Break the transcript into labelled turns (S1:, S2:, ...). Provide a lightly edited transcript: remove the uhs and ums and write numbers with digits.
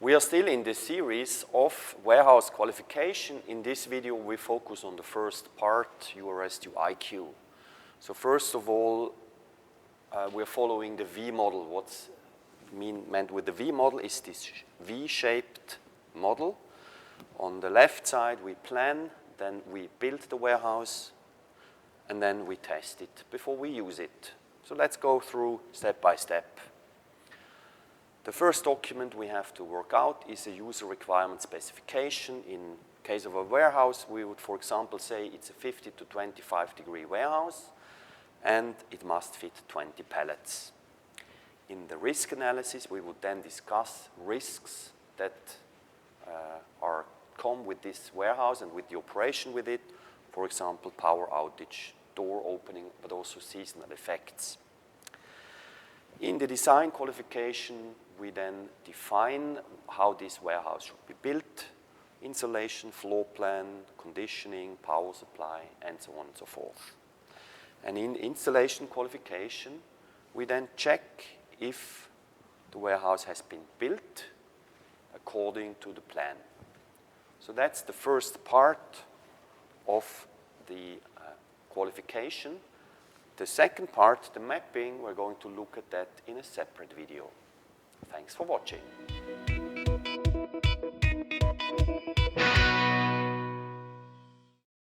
S1: We are still in the series of warehouse qualification. In this video, we focus on the first part, URS to IQ. So first of all, we're following the V model. What's meant with the V model is this V-shaped model. On the left side, we plan, then we build the warehouse, and then we test it before we use it. So let's go through step by step. The first document we have to work out is a user requirement specification. In case of a warehouse, we would, for example, say it's a 50 to 25 degree warehouse, and it must fit 20 pallets. In the risk analysis, we would then discuss risks that come with this warehouse and with the operation with it. For example, power outage, door opening, but also seasonal effects. In the design qualification, we then define how this warehouse should be built, insulation, floor plan, conditioning, power supply, and so on and so forth. And in installation qualification, we then check if the warehouse has been built according to the plan. So that's the first part of the qualification. The second part, the mapping, we're going to look at that in a separate video. Thanks for watching.